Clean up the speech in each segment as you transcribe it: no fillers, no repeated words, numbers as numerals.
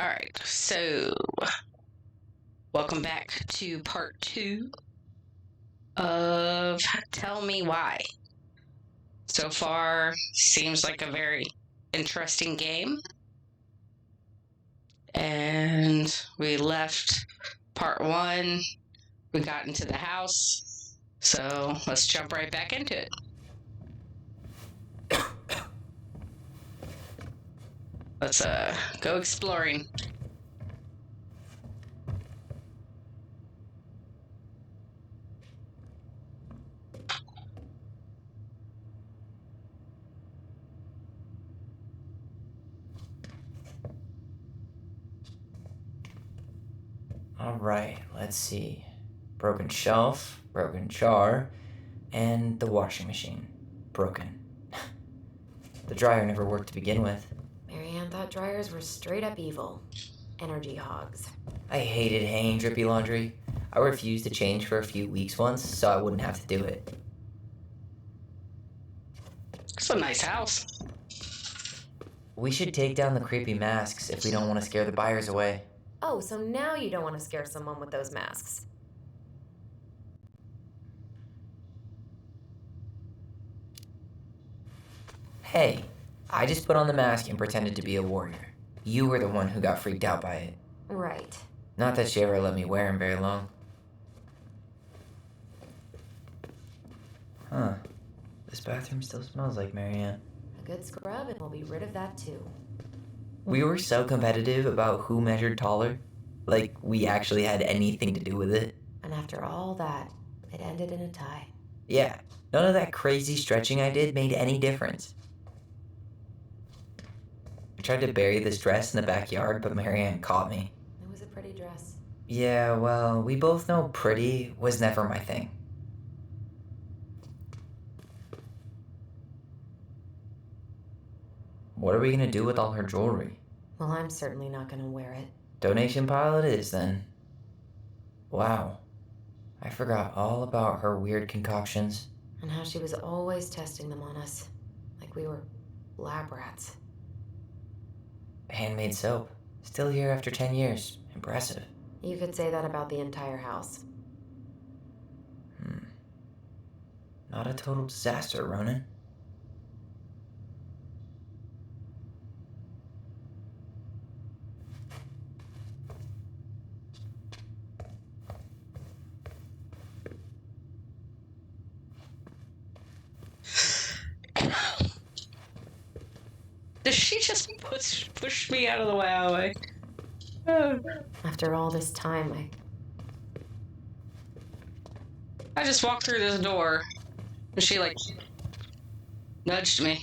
Alright, so welcome back to part 2 of Tell Me Why. So far, seems like a very interesting game. And we left part 1, we got into the house, so let's jump right back into it. Let's go exploring. Alright, let's see. Broken shelf, broken jar, and the washing machine. Broken. The dryer never worked to begin with. Marianne thought dryers were straight up evil. Energy hogs. I hated hanging drippy laundry. I refused to change for a few weeks once so I wouldn't have to do it. It's a nice house. We should take down the creepy masks if we don't want to scare the buyers away. Oh, so now you don't want to scare someone with those masks. Hey, I just put on the mask and pretended to be a warrior. You were the one who got freaked out by it. Right. Not that she ever let me wear him very long. Huh. This bathroom still smells like Marianne. A good scrub and we'll be rid of that too. We were so competitive about who measured taller. Like we actually had anything to do with it. And after all that, it ended in a tie. Yeah, none of that crazy stretching I did made any difference. I tried to bury this dress in the backyard, but Marianne caught me. It was a pretty dress. Yeah, well, we both know pretty was never my thing. What are we gonna do with all her jewelry? Well, I'm certainly not gonna wear it. Donation pile it is, then. Wow. I forgot all about her weird concoctions. And how she was always testing them on us. Like we were lab rats. Handmade soap. Still here after 10 years. Impressive. You could say that about the entire house. Not a total disaster, Ronan. Did she just push me out of the way? Oh. After all this time, I just walked through this door, and she, nudged me.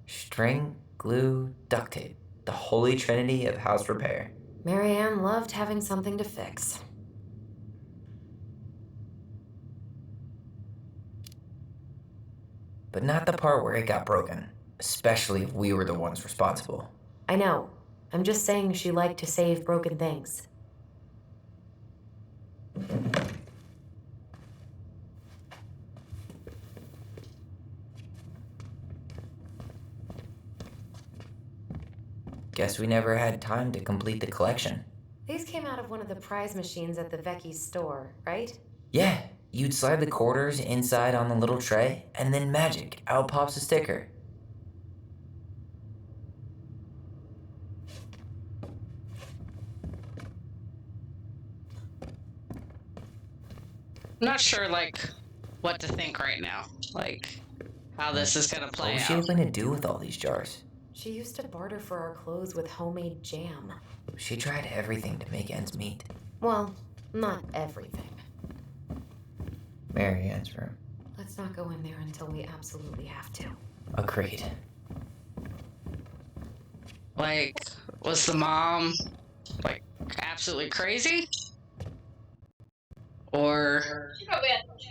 String, glue, duct tape. The holy trinity of house repair. Marianne loved having something to fix. But not the part where it got broken. Especially if we were the ones responsible. I know. I'm just saying she liked to save broken things. Guess we never had time to complete the collection. These came out of one of the prize machines at the Vecchi's store, right? Yeah, you'd slide the quarters inside on the little tray, and then magic, out pops a sticker. I'm not sure, what to think right now. How this is gonna play What was out. she going to do with all these jars? She used to barter for our clothes with homemade jam. She tried everything to make ends meet. Well, not everything. Marianne's room. Let's not go in there until we absolutely have to. Agreed. Was the mom, absolutely crazy? Or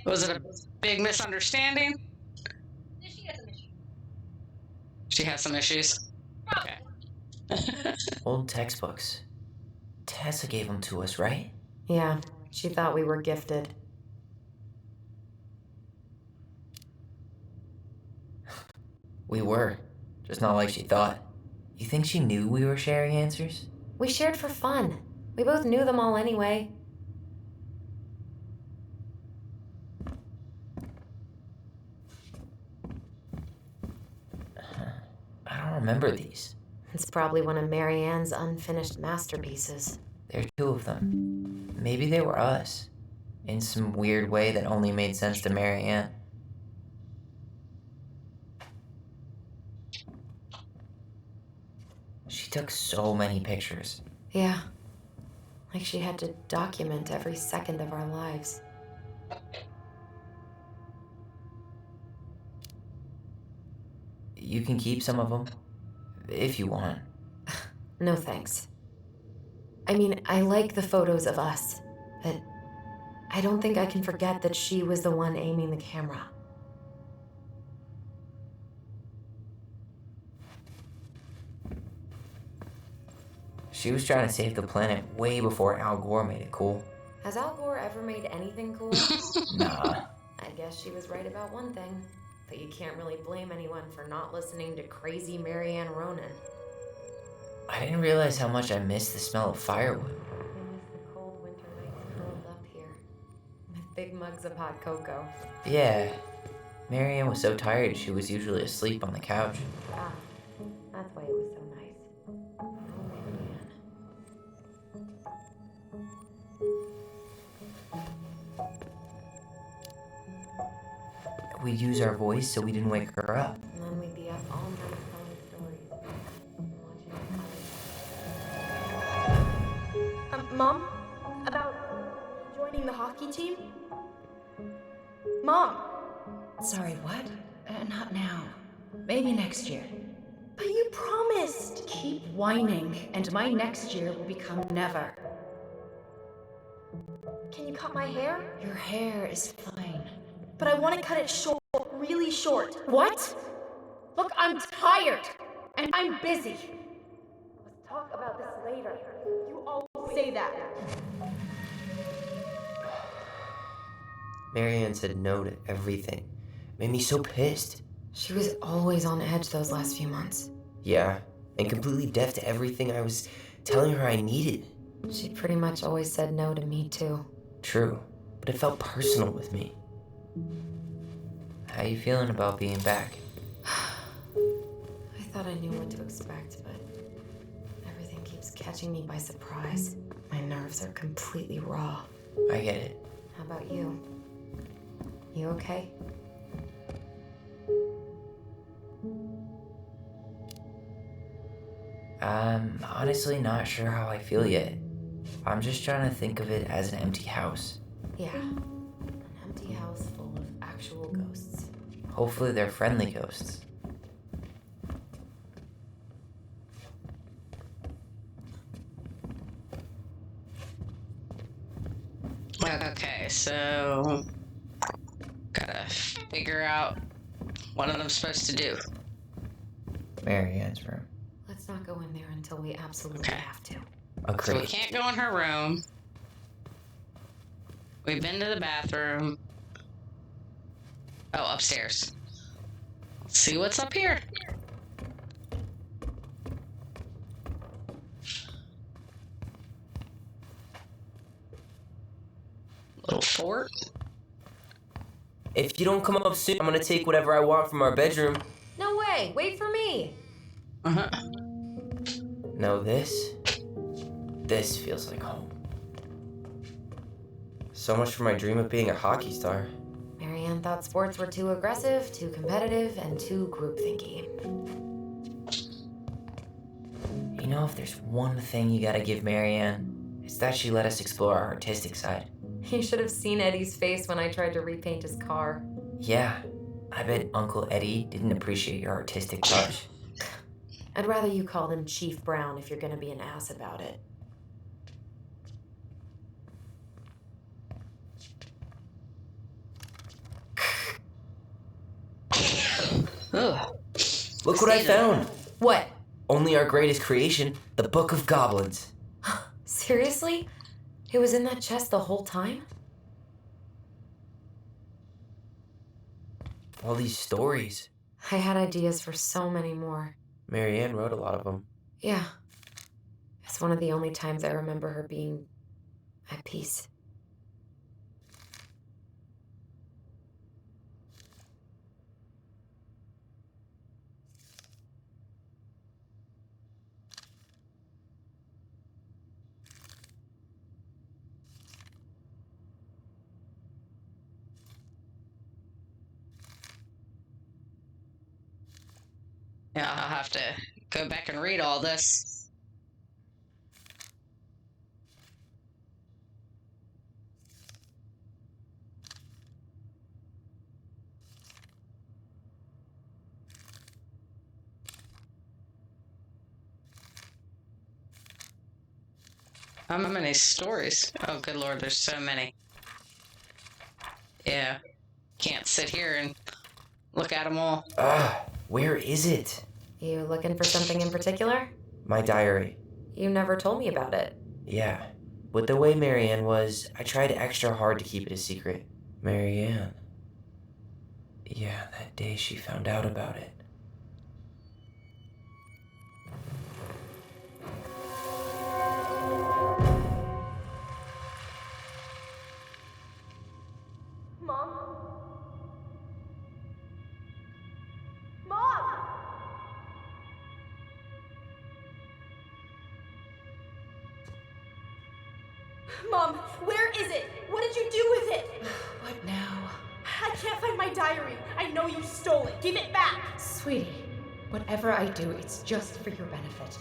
was it a big misunderstanding? She has some issues. Okay. Old textbooks. Tessa gave them to us, right? Yeah, she thought we were gifted. We were. Just not like she thought. You think she knew we were sharing answers? We shared for fun. We both knew them all anyway. I don't remember these. It's probably one of Marianne's unfinished masterpieces. There are two of them. Maybe they were us. In some weird way that only made sense to Marianne. She took so many pictures. Yeah. Like she had to document every second of our lives. You can keep some of them, if you want. No thanks. I mean, I like the photos of us, but I don't think I can forget that she was the one aiming the camera. She was trying to save the planet way before Al Gore made it cool. Has Al Gore ever made anything cool? Nah. I guess she was right about one thing, but you can't really blame anyone for not listening to crazy Marianne Ronan. I didn't realize how much I missed the smell of firewood. I miss the cold winter nights curled up here, with big mugs of hot cocoa. Yeah. Marianne was so tired she was usually asleep on the couch. Ah, that's why it was so nice. Oh, Marianne. We'd use our voice so we didn't wake her up. And then we'd be up all night telling stories and watching. Mom? About joining the hockey team? Mom! Sorry, what? Not now. Maybe next year. But you promised! Keep whining, and my next year will become never. Can you cut my hair? Your hair is fine. But I want to cut it short, really short. What? Look, I'm tired, and I'm busy. Let's talk about this later. You always say that. Marianne said no to everything. Made me so pissed. She was always on edge those last few months. Yeah, and completely deaf to everything I was telling her I needed. She pretty much always said no to me, too. True, but it felt personal with me. How you feeling about being back? I thought I knew what to expect, but everything keeps catching me by surprise. My nerves are completely raw. I get it. How about you? You okay? I'm honestly not sure how I feel yet. I'm just trying to think of it as an empty house. Yeah. An empty house full of actual ghosts. Hopefully they're friendly ghosts. Okay, so gotta figure out what I'm supposed to do. Marianne's room. Let's not go in there until we absolutely Okay. have to. So Agreed. we can't go in her room. We've been to the bathroom. Oh, upstairs. Let's see what's up here. Little fort. If you don't come up soon, I'm gonna take whatever I want from our bedroom. No way! Wait for me! Uh-huh. No, this feels like home. So much for my dream of being a hockey star. Marianne thought sports were too aggressive, too competitive, and too group-thinky. You know, if there's one thing you gotta give Marianne, it's that she let us explore our artistic side. You should have seen Eddie's face when I tried to repaint his car. Yeah, I bet Uncle Eddie didn't appreciate your artistic touch. I'd rather you call him Chief Brown if you're gonna be an ass about it. Ugh. Look what I found! What? Only our greatest creation, the Book of Goblins. Seriously? It was in that chest the whole time? All these stories. I had ideas for so many more. Marianne wrote a lot of them. Yeah. It's one of the only times I remember her being at peace. Yeah, I'll have to go back and read all this. How many stories? Oh, good Lord, there's so many. Yeah, can't sit here and look at them all. Where is it? You looking for something in particular? My diary. You never told me about it. Yeah. With the way Marianne was, I tried extra hard to keep it a secret. Marianne. Yeah, that day she found out about it. Mom? Mom! Mom, where is it? What did you do with it? What now? I can't find my diary. I know you stole it. Give it back. Sweetie, whatever I do, it's just for your benefit.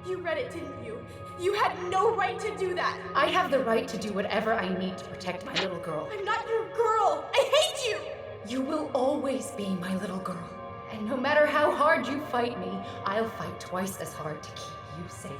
You read it, didn't you? You had no right to do that. I have the right to do whatever I need to protect my little girl. I'm not your girl. I hate you. You will always be my little girl. And no matter how hard you fight me, I'll fight twice as hard to keep you safe.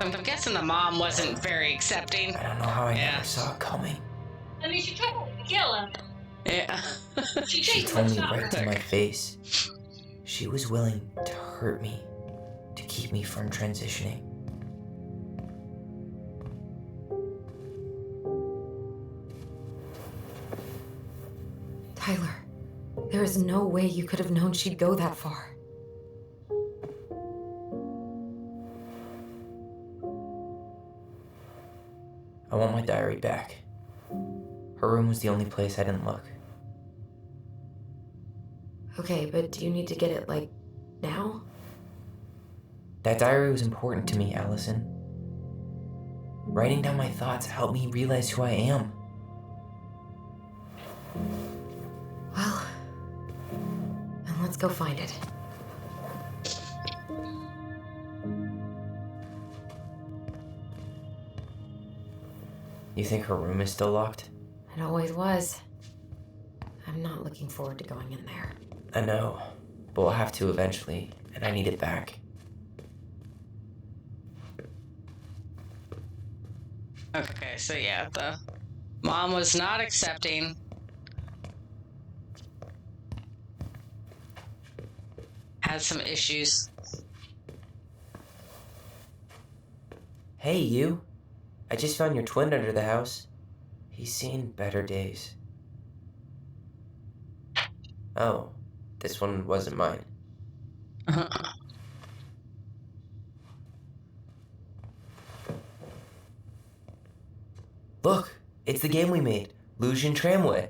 I'm guessing the mom wasn't very accepting. I don't know how I Yeah. never saw it coming. I mean, she tried to kill him. Yeah. She She chased told him me and shot right her. to my face. She was willing to hurt me, to keep me from transitioning. Tyler, there is no way you could have known she'd go that far. I want my diary back. Her room was the only place I didn't look. Okay, but do you need to get it, like, now? That diary was important to me, Allison. Writing down my thoughts helped me realize who I am. Well, then let's go find it. You think her room is still locked? It always was. I'm not looking forward to going in there. I know, but we'll have to eventually, and I need it back. Okay, so yeah, the mom was not accepting. Had some issues. Hey, you. I just found your twin under the house. He's seen better days. Oh, this one wasn't mine. Look, it's the game we made, Lucian Tramway.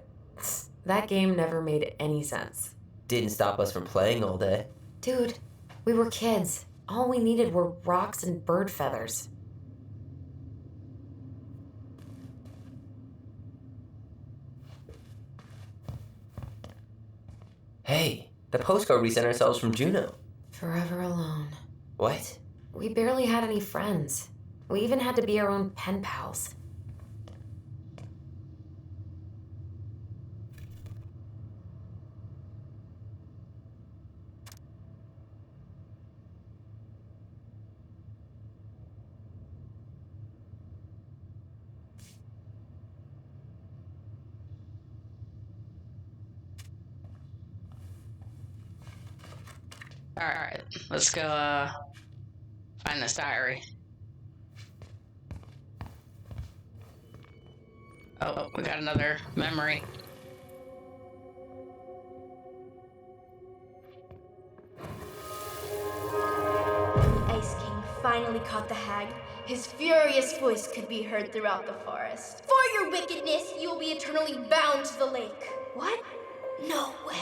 That game never made any sense. Didn't stop us from playing all day. Dude, we were kids. All we needed were rocks and bird feathers. Hey, the postcard we sent ourselves from Juneau. Forever alone. What? We barely had any friends. We even had to be our own pen pals. Alright, let's go, find this diary. Oh, we got another memory. The Ice King finally caught the hag. His furious voice could be heard throughout the forest. For your wickedness, you will be eternally bound to the lake. What? No way.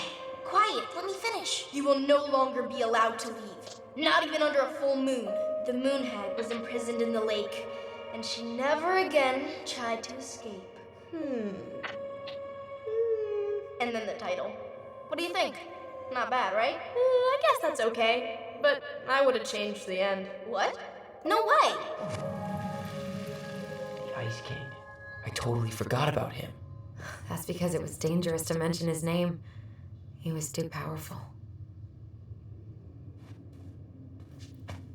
Quiet, let me finish. You will no longer be allowed to leave. Not even under a full moon. The moon hag was imprisoned in the lake, and she never again tried to escape. And then the title. What do you think? Not bad, right? I guess that's okay. But I would have changed the end. What? No way! The Ice King. I totally forgot about him. That's because it was dangerous to mention his name. He was too powerful.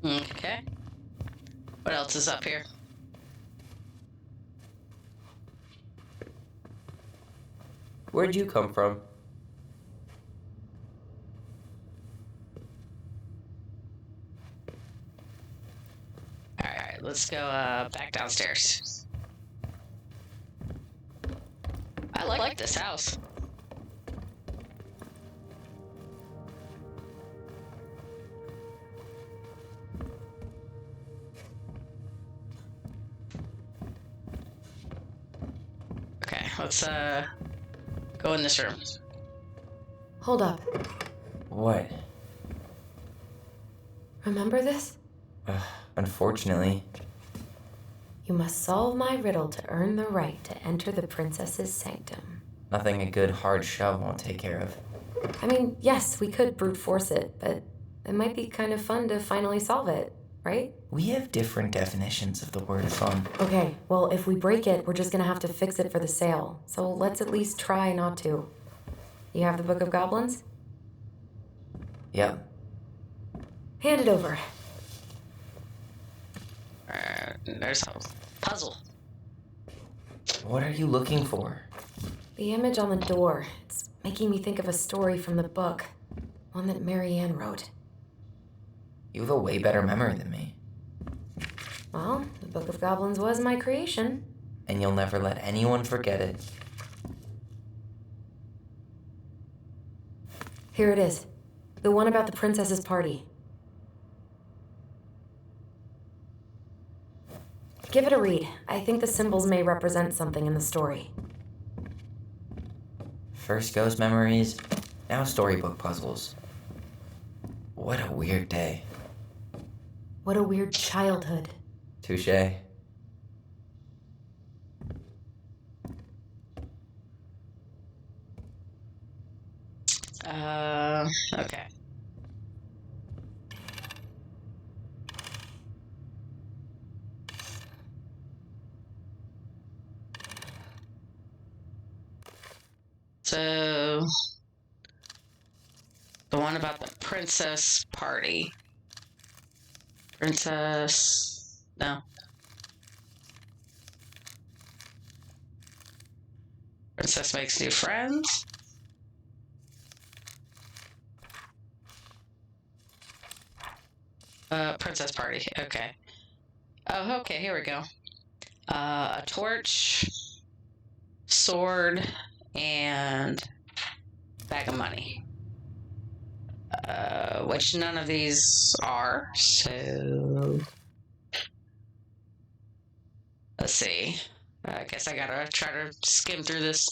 Okay. What else is up here? Where'd you come from? Alright, let's go back downstairs. I like this house. Okay, let's go in this room. Hold up. What? Remember this? Unfortunately. You must solve my riddle to earn the right to enter the princess's sanctum. Nothing a good hard shove won't take care of. I mean, yes, we could brute force it, but it might be kind of fun to finally solve it, right? We have different definitions of the word fun. Okay, well, if we break it, we're just gonna have to fix it for the sale. So let's at least try not to. You have the Book of Goblins? Yep. Hand it over. There's a puzzle. What are you looking for? The image on the door. It's making me think of a story from the book. One that Marianne wrote. You have a way better memory than me. Well, the Book of Goblins was my creation. And you'll never let anyone forget it. Here it is. The one about the princess's party. Give it a read. I think the symbols may represent something in the story. First ghost memories, now storybook puzzles. What a weird day. What a weird childhood. Touché. Okay. So, the one about the princess party. No. Princess makes new friends. Princess party. Okay. Oh, okay. Here we go. A torch, sword, and bag of money. Which none of these are. So let's see. I guess I gotta try to skim through this.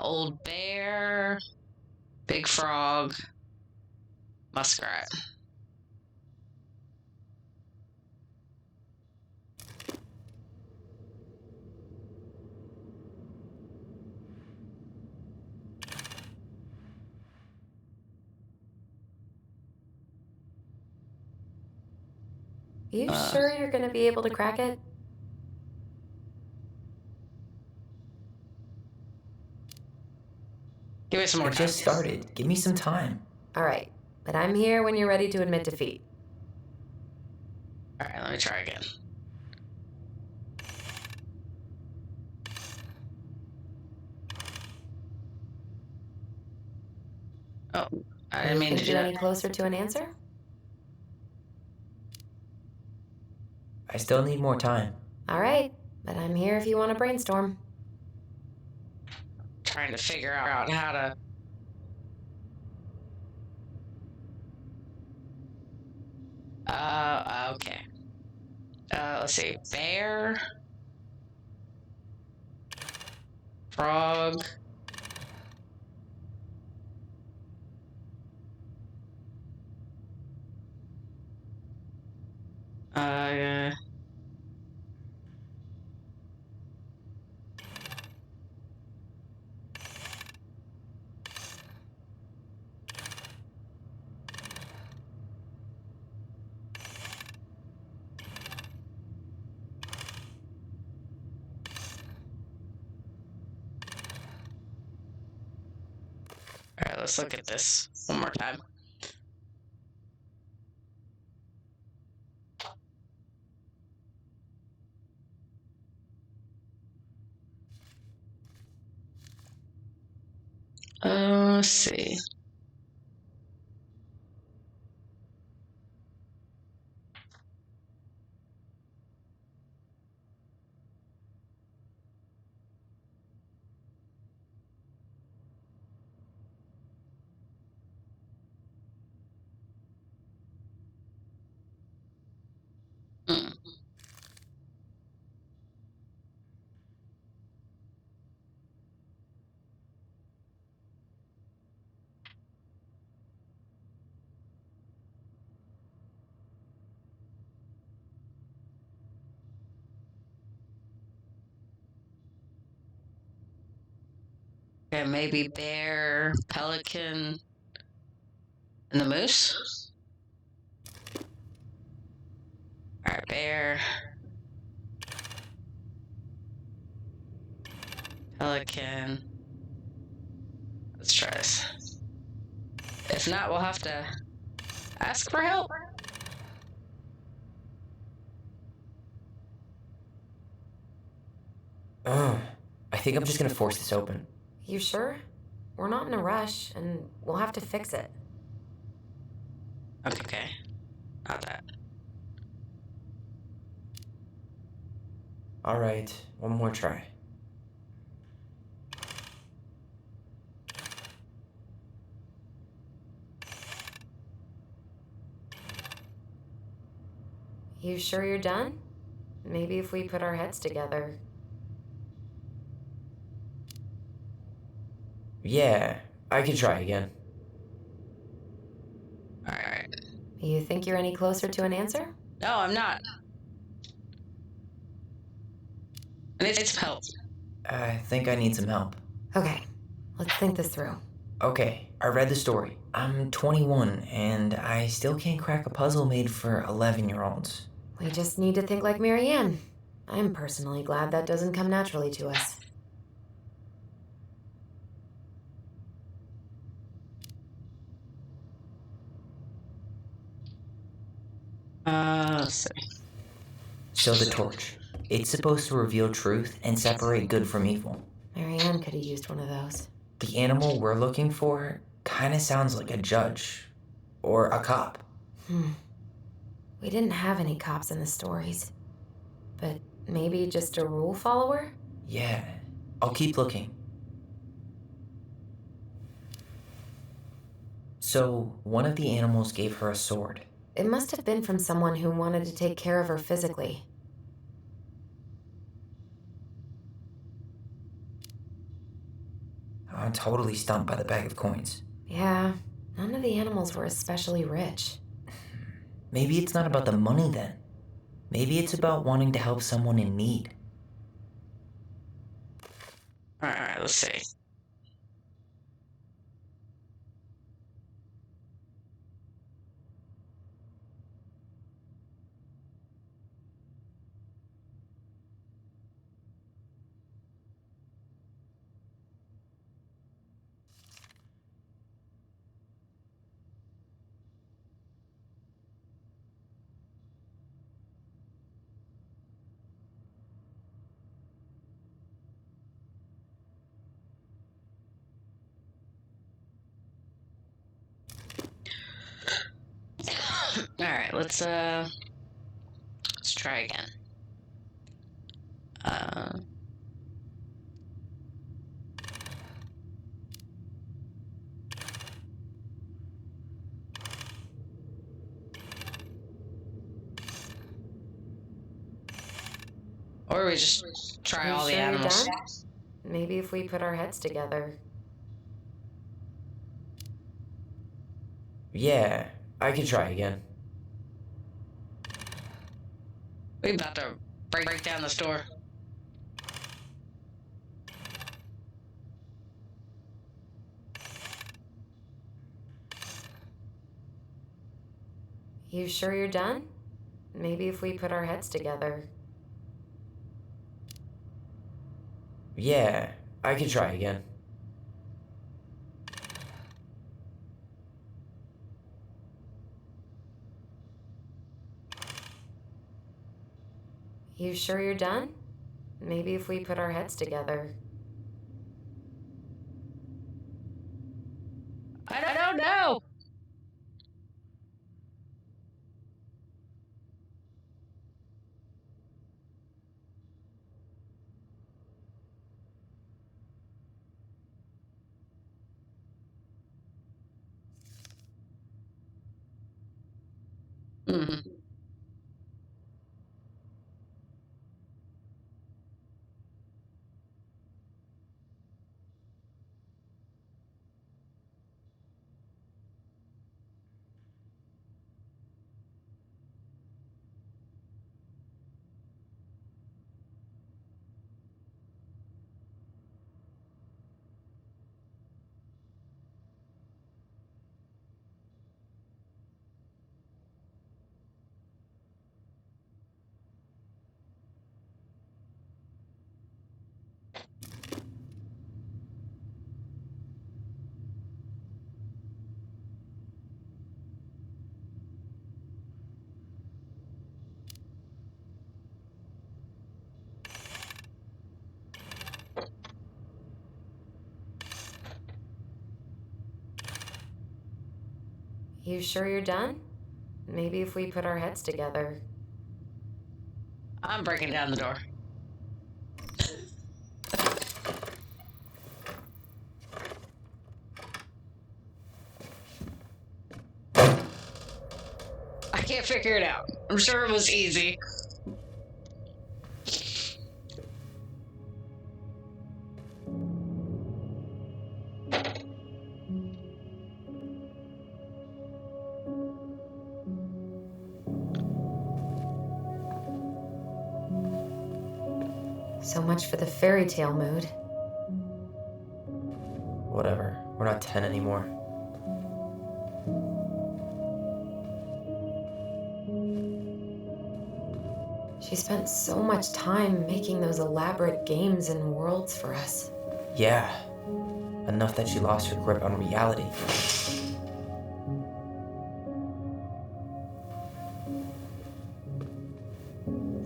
Old bear, big frog, muskrat. You sure you're gonna be able to crack it? Give me some more I time. just started. Give me some time. All right, but I'm here when you're ready to admit defeat. All right, let me try again. Oh, I Do didn't you mean to think do you're that. any closer to an answer? I still need more time. All right, but I'm here if you want to brainstorm. Trying to figure out how to. Okay. Let's see. Bear. Frog. Uh. All right, let's look at this one more time. Let's see. Hmm. Okay, maybe bear, pelican, and the moose. All right, bear, pelican. Let's try this. If not, we'll have to ask for help. Ugh. I think I'm just gonna force this open. You sure? We're not in a rush, and we'll have to fix it. Okay, not that. Alright, one more try. You sure you're done? Maybe if we put our heads together. Yeah, I can try again. All right. You think you're any closer to an answer? No, I'm not. I need some help. I think I need some help. Okay, let's think this through. Okay, I read the story. I'm 21, and I still can't crack a puzzle made for 11-year-olds. We just need to think like Marianne. I'm personally glad that doesn't come naturally to us. Let's see. So the torch. It's supposed to reveal truth and separate good from evil. Marianne could have used one of those. The animal we're looking for kinda sounds like a judge. Or a cop. We didn't have any cops in the stories. But maybe just a rule follower? Yeah, I'll keep looking. So, one of the animals gave her a sword. It must have been from someone who wanted to take care of her physically. I'm totally stumped by the bag of coins. Yeah, none of the animals were especially rich. Maybe it's not about the money then. Maybe it's about wanting to help someone in need. All right, let's see. Alright, let's try again. Or we just try You all the sure you're animals. done? Maybe if we put our heads together. Yeah, I can try again. We about to break down the store. You sure you're done? Maybe if we put our heads together. Yeah, I can try again. You sure you're done? Maybe if we put our heads together. I don't know. Mm-hmm. You sure you're done? Maybe if we put our heads together. I'm breaking down the door. I can't figure it out. I'm sure it was easy. So much for the fairy tale mood. Whatever, we're not 10 anymore. She spent so much time making those elaborate games and worlds for us. Yeah, enough that she lost her grip on reality.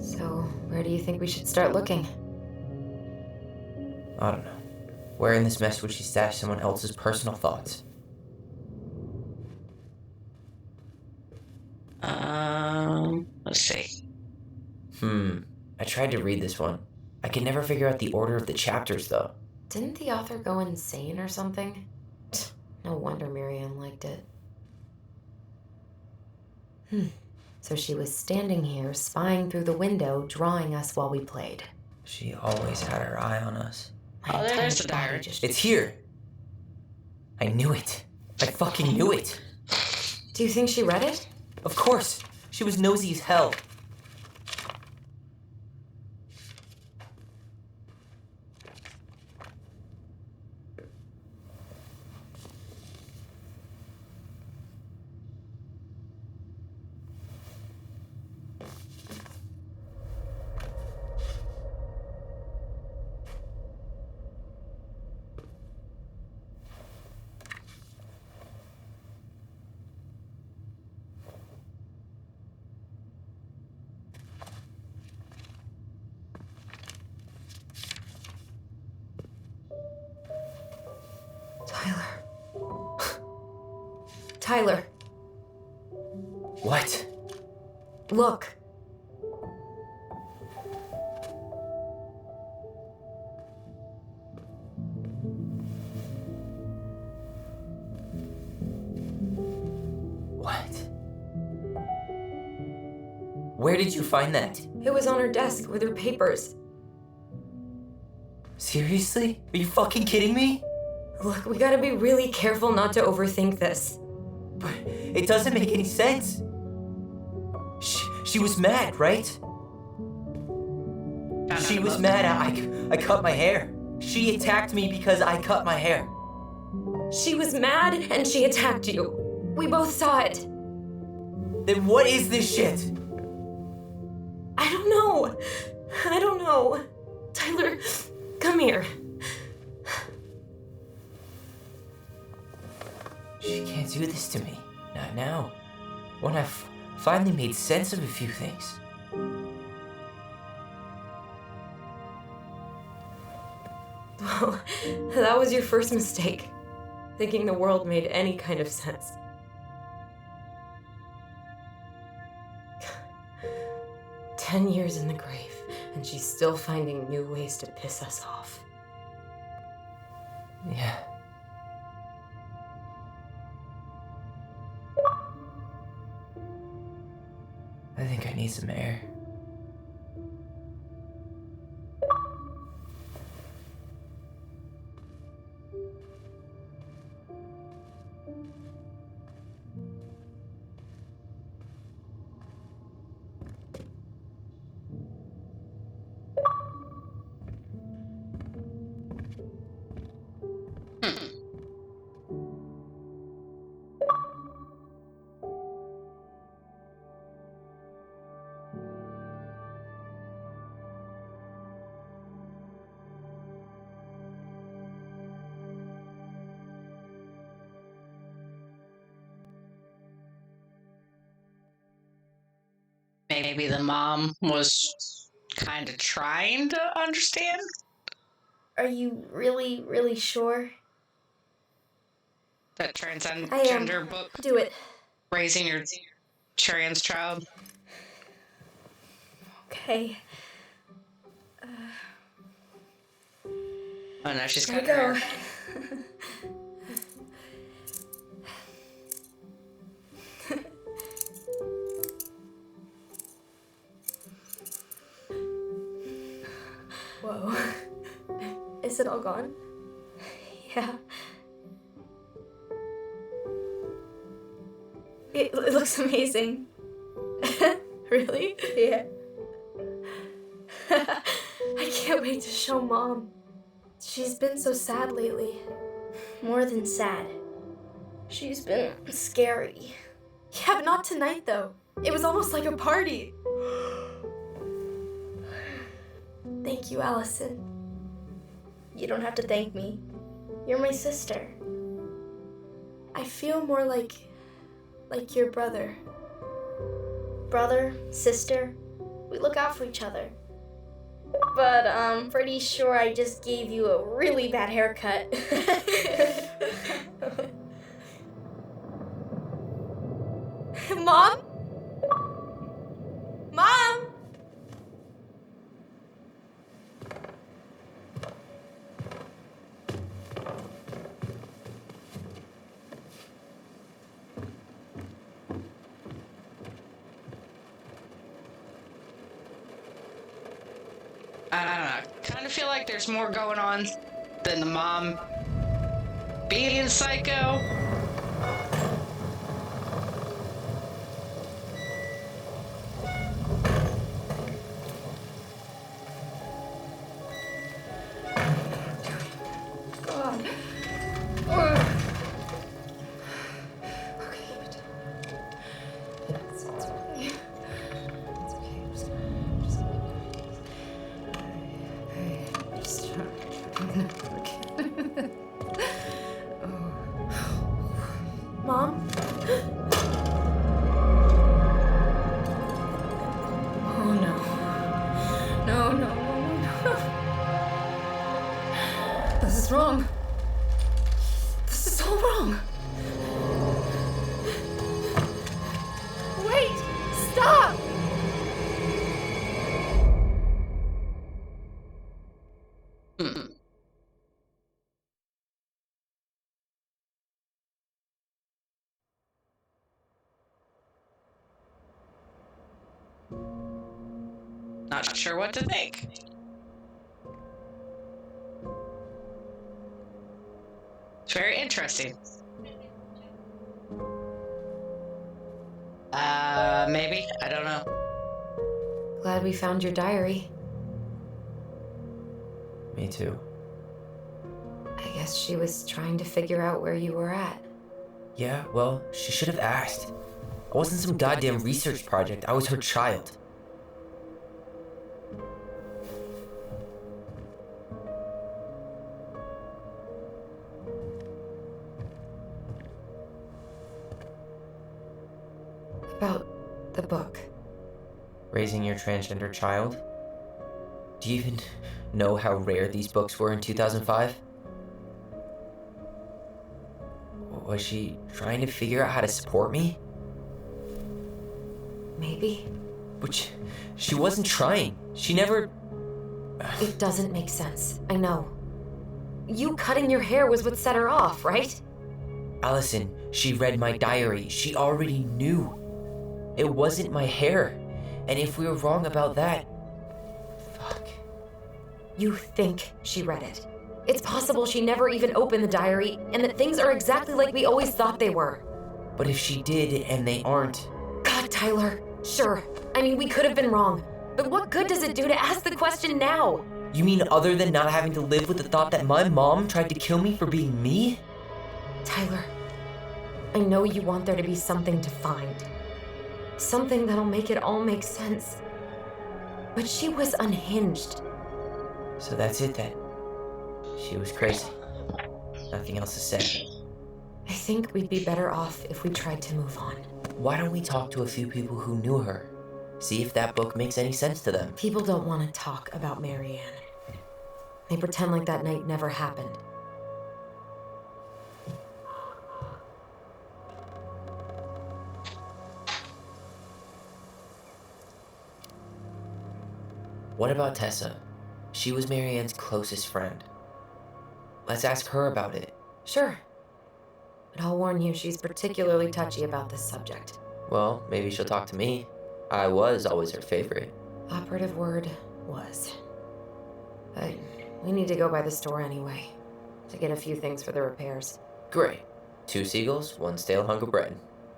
So, where do you think we should start looking? I don't know. Where in this mess would she stash someone else's personal thoughts? Let's see. I tried to read this one. I could never figure out the order of the chapters, though. Didn't the author go insane or something? No wonder Miriam liked it. So she was standing here, spying through the window, drawing us while we played. She always had her eye on us. My there's entire the body diary. just... It's here! I knew it. I fucking knew it. Do you think she read it? Of course. She was nosy as hell. Tyler. What? Look. What? Where did you find that? It was on her desk with her papers. Seriously? Are you fucking kidding me? Look, we gotta be really careful not to overthink this. But it doesn't make any sense. She was mad, right? She was mad I cut my hair. She attacked me because I cut my hair. She was mad and she attacked you. We both saw it. Then what is this shit? I don't know. Tyler, come here. She can't do this to me. Not now. When I've finally made sense of a few things. Well, that was your first mistake. Thinking the world made any kind of sense. 10 years in the grave, and she's still finding new ways to piss us off. Yeah. I think I need some air. Maybe the mom was kind of trying to understand. Are you really, really sure? That transgender book, Do it. raising your trans child. Okay. Oh no, she's There got we her go. hair. Whoa. Is it all gone? Yeah. It looks amazing. Really? Yeah. I can't wait to show Mom. She's been so sad lately. More than sad. She's been scary. Yeah, but not tonight though. It was almost like a party. Thank you, Allison. You don't have to thank me. You're my sister. I feel more like your brother. Brother, sister, we look out for each other. But I'm pretty sure I just gave you a really bad haircut. Mom? Mom? I don't know. Kind of feel like there's more going on than the mom being psycho. God. Okay, keep it down. It's okay. It's okay. Just try. Mom? Oh no. No. This is wrong. This is all wrong. Wait! Stop! Not sure what to think. It's very interesting. Maybe. I don't know. Glad we found your diary. Me too. I guess she was trying to figure out where you were at. Yeah, well, she should have asked. I wasn't some goddamn research project. I was her child. About the book. Raising your transgender child? Do you even know how rare these books were in 2005? Was she trying to figure out how to support me? Maybe. But she wasn't trying. She never... It doesn't make sense. I know. You cutting your hair was what set her off, right? Allison, she read my diary. She already knew. It wasn't my hair. And if we were wrong about that... Fuck. You think she read it. It's possible she never even opened the diary, and that things are exactly like we always thought they were. But if she did, and they aren't... God, Tyler. Sure. I mean, we could have been wrong. But what good does it do to ask the question now? You mean other than not having to live with the thought that my mom tried to kill me for being me? Tyler, I know you want there to be something to find. Something that'll make it all make sense. But she was unhinged. So that's it then. She was crazy. Nothing else to say. I think we'd be better off if we tried to move on. Why don't we talk to a few people who knew her? See if that book makes any sense to them. People don't want to talk about Marianne. They pretend like that night never happened. What about Tessa? She was Marianne's closest friend. Let's ask her about it. Sure. But I'll warn you, she's particularly touchy about this subject. Well, maybe she'll talk to me. I was always her favorite. Operative word was. But we need to go by the store anyway, to get a few things for the repairs. Great. 2 seagulls, 1 stale hunk of bread.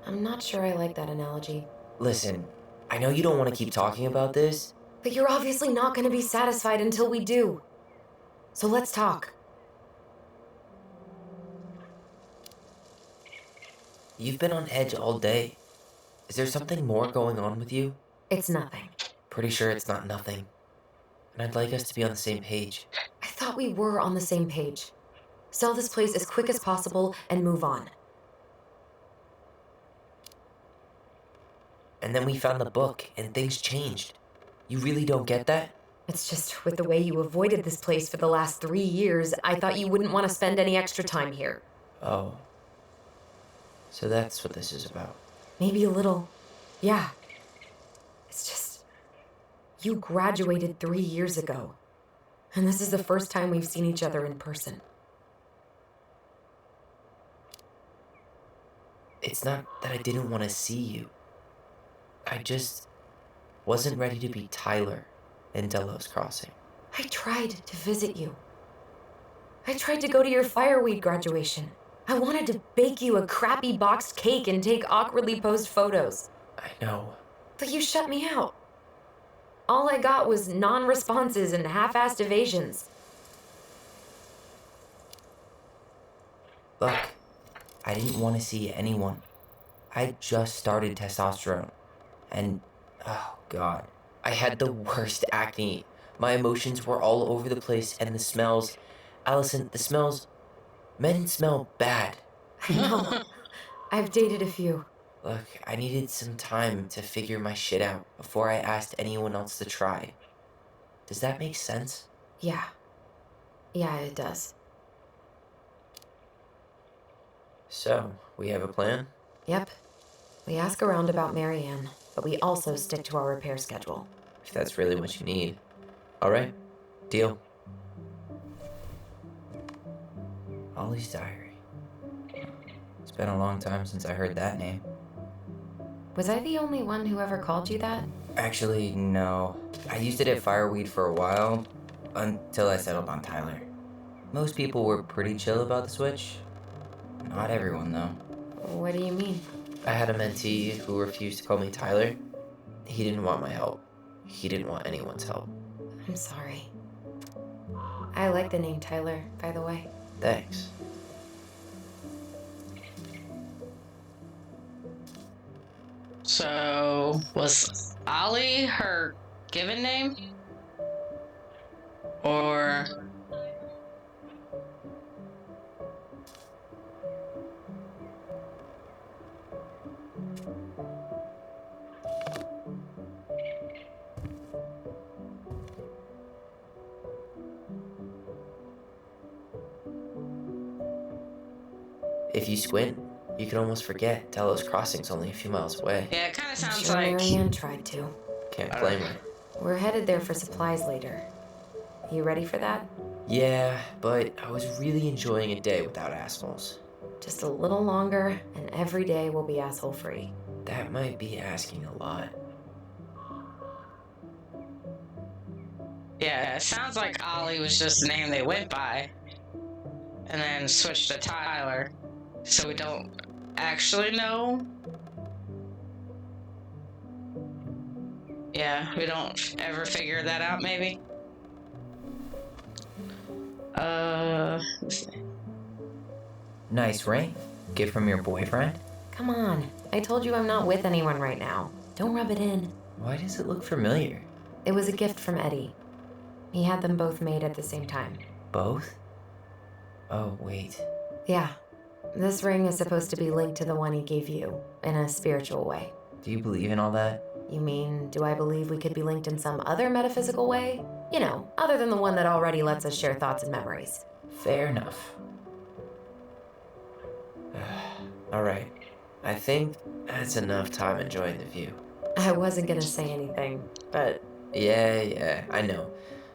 I'm not sure I like that analogy. Listen, I know you don't want to keep talking about this. But you're obviously not going to be satisfied until we do. So let's talk. You've been on edge all day. Is there something more going on with you? It's nothing. Pretty sure it's not nothing. And I'd like us to be on the same page. I thought we were on the same page. Sell this place as quick as possible and move on. And then we found the book, and things changed. You really don't get that? It's just with the way you avoided this place for the last 3 years, I thought you wouldn't want to spend any extra time here. Oh. So that's what this is about. Maybe a little. Yeah. It's just... You graduated 3 years ago. And this is the first time we've seen each other in person. It's not that I didn't want to see you. I just wasn't ready to be Tyler in Delos Crossing. I tried to visit you. I tried to go to your fireweed graduation. I wanted to bake you a crappy boxed cake and take awkwardly posed photos. I know. But you shut me out. All I got was non-responses and half-assed evasions. Look, I didn't want to see anyone. I just started testosterone. And, oh God, I had the worst acne. My emotions were all over the place, and the smells... Allison, the smells... Men smell bad. I know. I've dated a few. Look, I needed some time to figure my shit out before I asked anyone else to try. Does that make sense? Yeah. Yeah, it does. So, we have a plan? Yep. We ask around about Marianne, but we also stick to our repair schedule. If that's really what you need. Alright, deal. Ollie's diary. It's been a long time since I heard that name. Was I the only one who ever called you that? Actually, no. I used it at Fireweed for a while, until I settled on Tyler. Most people were pretty chill about the switch. Not everyone, though. What do you mean? I had a mentee who refused to call me Tyler. He didn't want my help. He didn't want anyone's help. I'm sorry. I like the name Tyler, by the way. Thanks. So, was Ollie her given name? Or... If you squint, you can almost forget Delos Crossing's only a few miles away. Yeah, it kind of I'm sounds sure like... Marianne tried to. Can't blame her. We're headed there for supplies later. You ready for that? Yeah, but I was really enjoying a day without assholes. Just a little longer, and every day will be asshole-free. That might be asking a lot. Yeah, it sounds like Ollie was just the name they went by. And then switched to Tyler. So we don't actually know. Yeah, we don't ever figure that out, maybe. Let's see. Nice ring? Gift from your boyfriend? Come on. I told you I'm not with anyone right now. Don't rub it in. Why does it look familiar? It was a gift from Eddie. He had them both made at the same time. Both? Oh, wait. Yeah. This ring is supposed to be linked to the one he gave you, in a spiritual way. Do you believe in all that? You mean, do I believe we could be linked in some other metaphysical way? You know, other than the one that already lets us share thoughts and memories. Fair enough. Alright. I think that's enough time enjoying the view. I wasn't gonna say anything, but... Yeah, I know.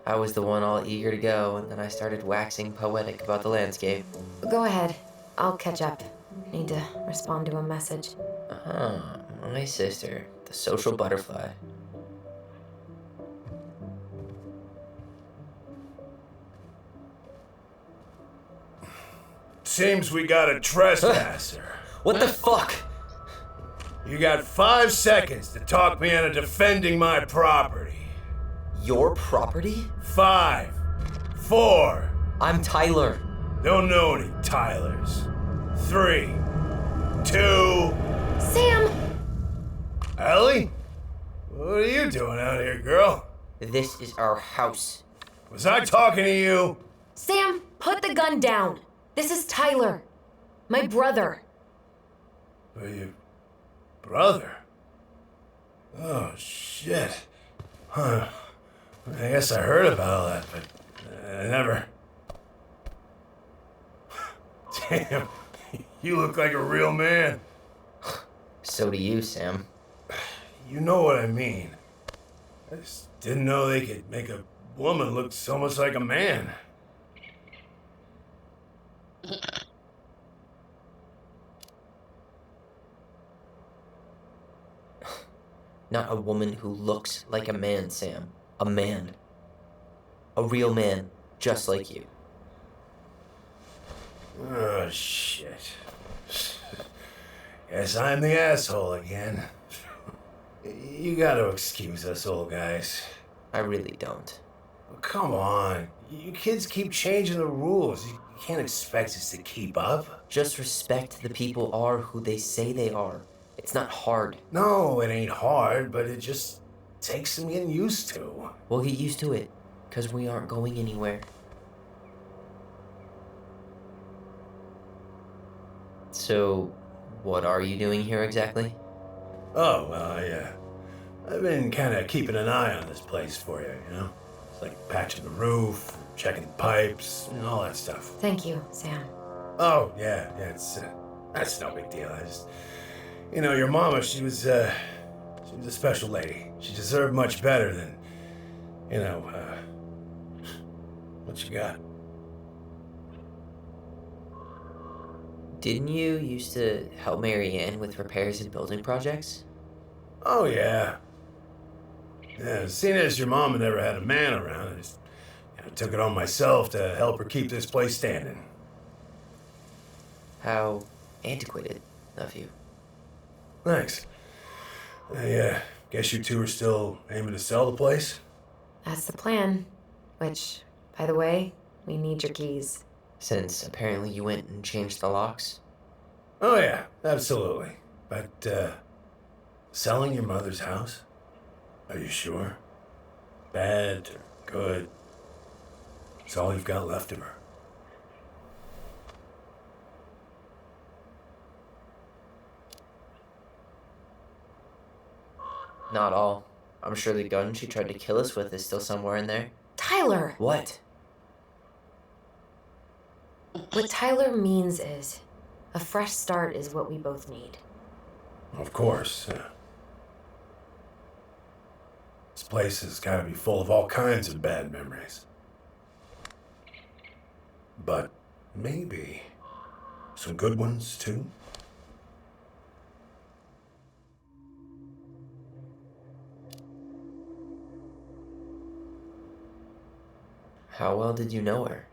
I was the one all eager to go, and then I started waxing poetic about the landscape. Go ahead. I'll catch up. Need to respond to a message. My sister, the social butterfly. Seems we got a trespasser. What the fuck? You got 5 seconds to talk me into defending my property. Your property? 5, 4. I'm Tyler. Don't know any Tylers. 3, 2. Sam! Ellie? What are you doing out here, girl? This is our house. Was I talking to you? Sam, put the gun down. This is Tyler. My brother. Your brother? Oh, shit. Huh. I guess I heard about all that, but I never... Damn, you look like a real man. So do you, Sam. You know what I mean. I just didn't know they could make a woman look so much like a man. Not a woman who looks like a man, Sam. A man. A real man, just like you. Oh, shit. Guess I'm the asshole again. You gotta excuse us old guys. I really don't. Come on. You kids keep changing the rules. You can't expect us to keep up. Just respect the people are who they say they are. It's not hard. No, it ain't hard, but it just takes some getting used to. We'll get used to it, because we aren't going anywhere. So, what are you doing here exactly? Oh, well, I've been kind of keeping an eye on this place for you, you know? It's like patching the roof, checking the pipes, and all that stuff. Thank you, Sam. Oh, yeah, that's no big deal. I just, your mama, she was a special lady. She deserved much better than, what you got. Didn't you used to help Marianne with repairs and building projects? Oh, yeah. Yeah, seeing as your mom never had a man around, I just took it on myself to help her keep this place standing. How antiquated of you. Thanks. I guess you two are still aiming to sell the place? That's the plan. Which, by the way, we need your keys. Since apparently you went and changed the locks. Oh yeah, absolutely. But, selling your mother's house? Are you sure? Bad or good? It's all you've got left of her. Not all. I'm sure the gun she tried to kill us with is still somewhere in there. Tyler! What? What Tyler means is, a fresh start is what we both need. Of course. This place has got to be full of all kinds of bad memories. But maybe some good ones, too? How well did you know her?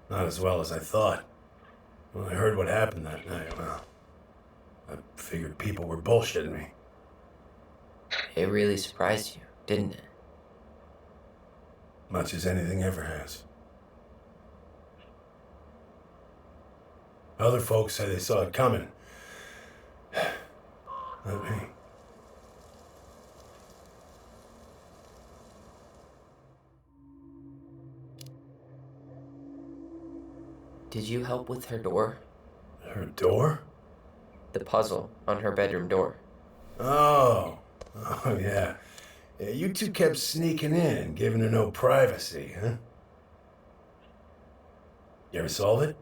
Not as well as I thought. When I heard what happened that night, well, I figured people were bullshitting me. It really surprised you, didn't it? Much as anything ever has. Other folks say they saw it coming. Not me. Did you help with her door? Her door? The puzzle on her bedroom door. Oh, yeah. You two kept sneaking in, giving her no privacy, huh? You ever solve it?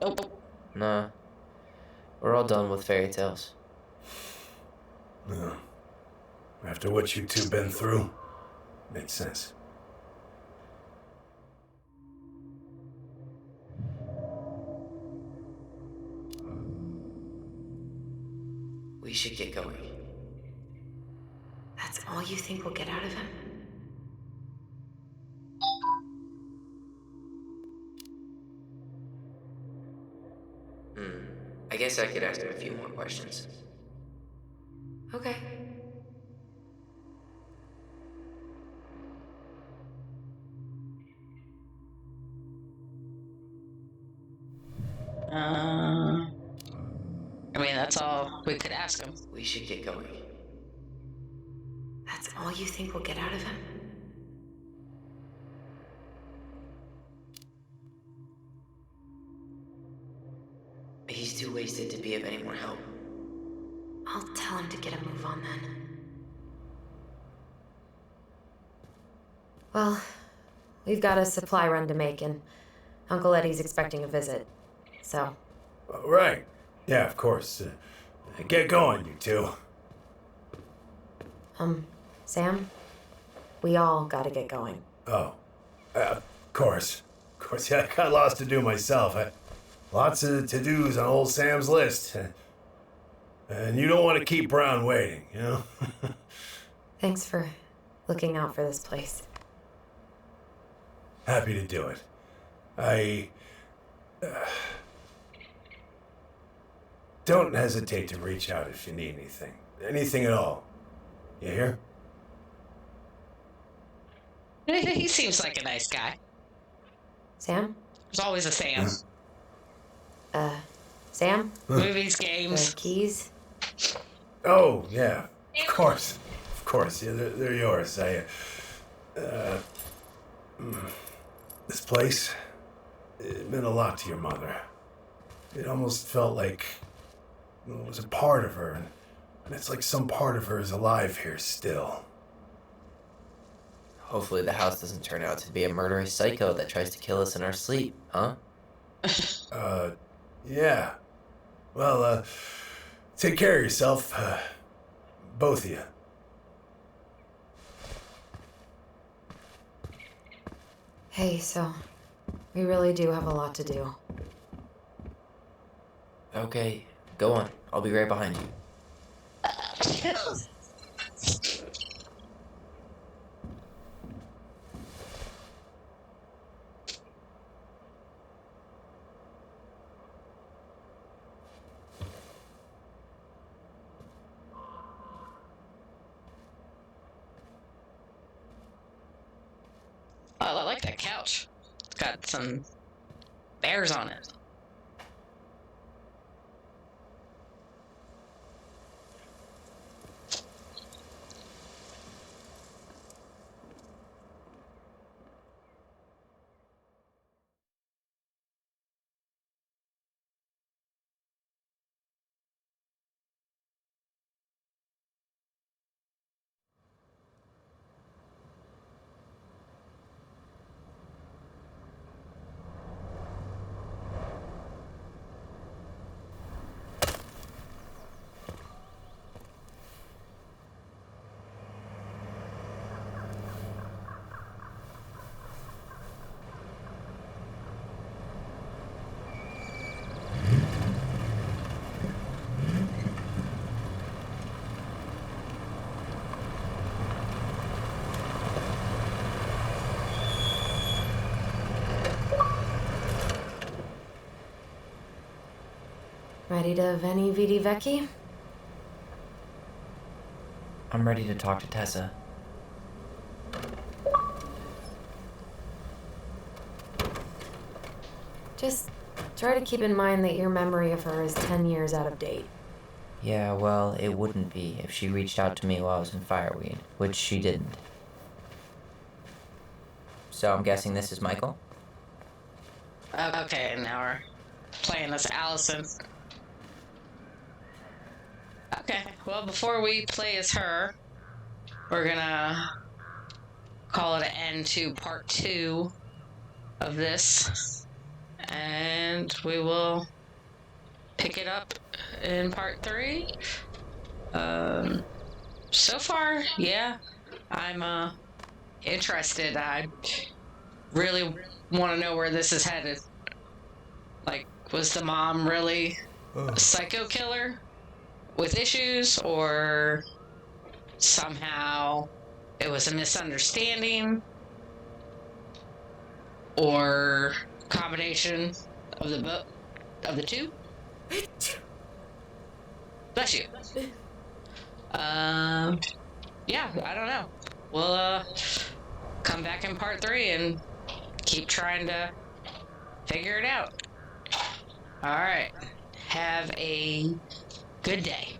Nope. Nah. We're all done with fairy tales. No. After what you two been through, makes sense. We should get going. That's all you think we'll get out of him? I guess I could ask him a few more questions. Okay. I mean, that's all we could ask him. We should get going. That's all you think we'll get out of him? He's too wasted to be of any more help. I'll tell him to get a move on then. Well, we've got a supply run to make, and Uncle Eddie's expecting a visit. So. Right. Yeah, of course. Get going, you two. Sam? We all gotta get going. Oh. Of course. Of course, yeah, I got lots to do myself. Lots of to-dos on old Sam's list. And you don't want to keep Brown waiting, you know? Thanks for looking out for this place. Happy to do it. I... don't hesitate to reach out if you need anything. Anything at all. You hear? He seems like a nice guy. Sam? There's always a Sam. Sam? Movies, The games. keys? Oh, yeah. Of course. Of course. Yeah, they're yours. This place, it meant a lot to your mother. It almost felt like it was a part of her, and it's like some part of her is alive here still. Hopefully the house doesn't turn out to be a murderous psycho that tries to kill us in our sleep, huh? Yeah. Well, take care of yourself, both of you. Hey, so we really do have a lot to do. Okay, go on. I'll be right behind you. Oh, I like that couch. It's got some bears on it. Ready to Veni Vidi Vecchi? I'm ready to talk to Tessa. Just try to keep in mind that your memory of her is 10 years out of date. Yeah, well, it wouldn't be if she reached out to me while I was in Fireweed, which she didn't. So I'm guessing this is Michael? Okay, now we're playing as Allison. Okay, well, before we play as her, we're gonna call it an end to part 2 of this, and we will pick it up in part 3. So far, yeah, I'm interested. I really want to know where this is headed. Like, was the mom really a psycho killer with issues, or somehow it was a misunderstanding, or combination of the two? Bless you. Yeah, I don't know. We'll come back in part 3 and keep trying to figure it out. All right. Have a good day.